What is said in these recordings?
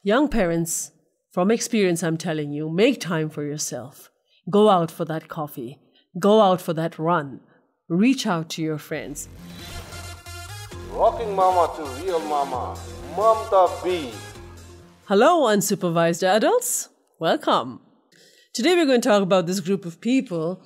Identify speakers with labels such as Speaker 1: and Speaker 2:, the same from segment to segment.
Speaker 1: Young parents, from experience, I'm telling you, make time for yourself. Go out for that coffee. Go out for that run. Reach out to your friends.
Speaker 2: Rocking Mama to Real Mama, Mamta B.
Speaker 1: Hello, unsupervised adults. Welcome. Today we're going to talk about this group of people.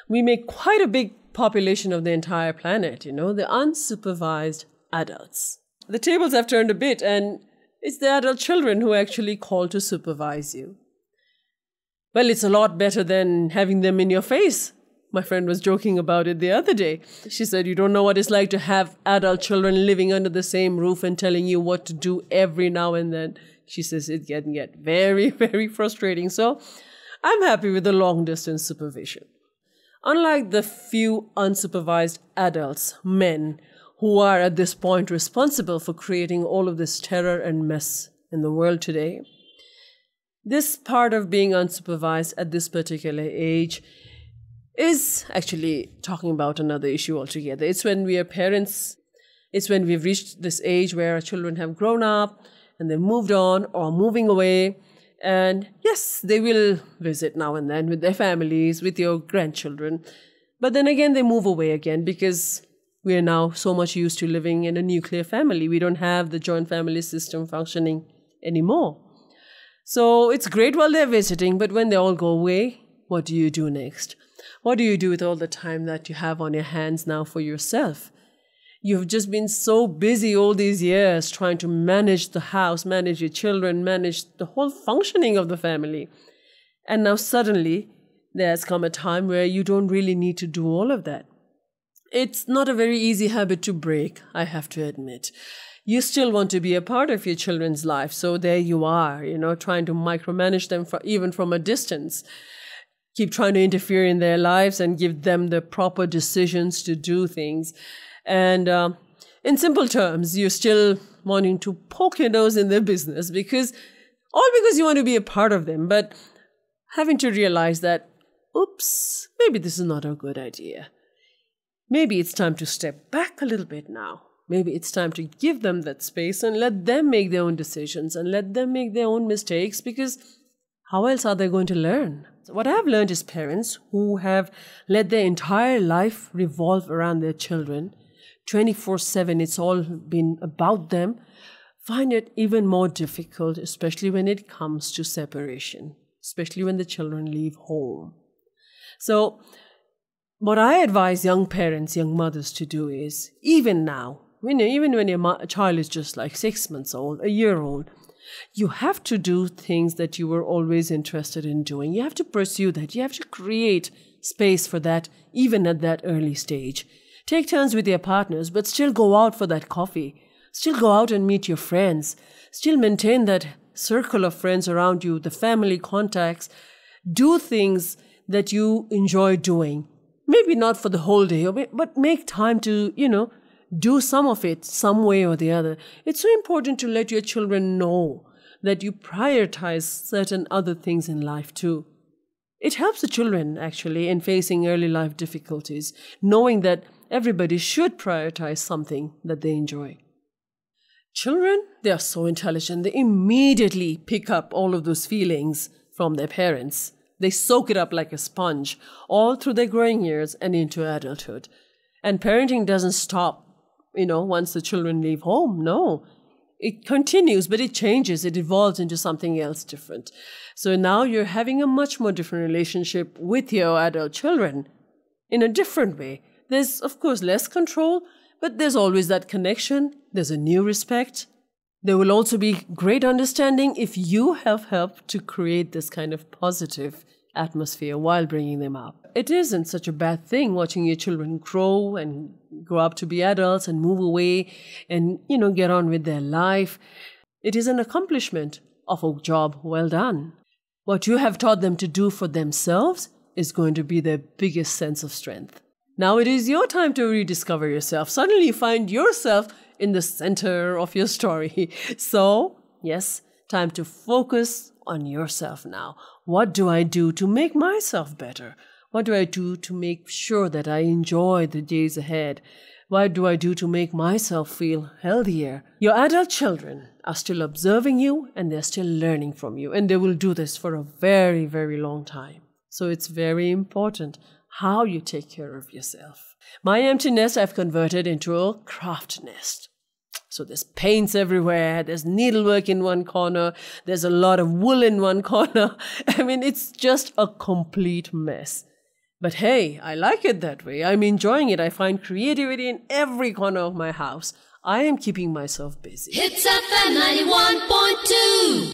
Speaker 1: We make quite a big population of the entire planet, the unsupervised adults. The tables have turned a bit, and it's the adult children who actually call to supervise you. Well, it's a lot better than having them in your face. My friend was joking about it the other day. She said, you don't know what it's like to have adult children living under the same roof and telling you what to do every now and then. She says it can get very, very frustrating. So I'm happy with the long distance supervision. Unlike the few unsupervised adults, men, who are at this point responsible for creating all of this terror and mess in the world today, this part of being unsupervised at this particular age is actually talking about another issue altogether. It's when we are parents, it's when we've reached this age where our children have grown up and they've moved on or moving away. And yes, they will visit now and then with their families, with your grandchildren. But then again, they move away again because we are now so much used to living in a nuclear family. We don't have the joint family system functioning anymore. So it's great while they're visiting, but when they all go away, what do you do next? What do you do with all the time that you have on your hands now for yourself? You've just been so busy all these years trying to manage the house, manage your children, manage the whole functioning of the family. And now suddenly there's come a time where you don't really need to do all of that. It's not a very easy habit to break, I have to admit. You still want to be a part of your children's life. So there you are, trying to micromanage them even from a distance. Keep trying to interfere in their lives and give them the proper decisions to do things. And in simple terms, you're still wanting to poke your nose in their business because you want to be a part of them, but having to realize that, oops, maybe this is not a good idea. Maybe it's time to step back a little bit now. Maybe it's time to give them that space and let them make their own decisions and let them make their own mistakes, because how else are they going to learn? What I've learned is parents who have let their entire life revolve around their children, 24/7, it's all been about them, find it even more difficult, especially when it comes to separation, especially when the children leave home. So what I advise young parents, young mothers to do is, even now, even when your child is just like 6 months old, a year old, you have to do things that you were always interested in doing. You have to pursue that. You have to create space for that, even at that early stage. Take turns with your partners, but still go out for that coffee. Still go out and meet your friends. Still maintain that circle of friends around you, the family contacts. Do things that you enjoy doing. Maybe not for the whole day, but make time to, do some of it some way or the other. It's so important to let your children know that you prioritize certain other things in life too. It helps the children actually in facing early life difficulties, knowing that everybody should prioritize something that they enjoy. Children, they are so intelligent. They immediately pick up all of those feelings from their parents. They soak it up like a sponge all through their growing years and into adulthood. And parenting doesn't stop once the children leave home. No, it continues, but it changes. It evolves into something else different. So now you're having a much more different relationship with your adult children in a different way. There's, of course, less control, but there's always that connection. There's a new respect. There will also be great understanding if you have helped to create this kind of positive atmosphere while bringing them up. It isn't such a bad thing watching your children grow and grow up to be adults and move away and, get on with their life. It is an accomplishment of a job well done. What you have taught them to do for themselves is going to be their biggest sense of strength. Now it is your time to rediscover yourself. Suddenly you find yourself in the center of your story. So, yes, time to focus on yourself now. What do I do to make myself better? What do I do to make sure that I enjoy the days ahead? What do I do to make myself feel healthier? Your adult children are still observing you and they're still learning from you. And they will do this for a very, very long time. So it's very important how you take care of yourself. My empty nest I've converted into a craft nest. So there's paints everywhere, there's needlework in one corner, there's a lot of wool in one corner. I mean, it's just a complete mess. But hey, I like it that way. I'm enjoying it. I find creativity in every corner of my house. I am keeping myself busy.
Speaker 3: Hits FM 91.2.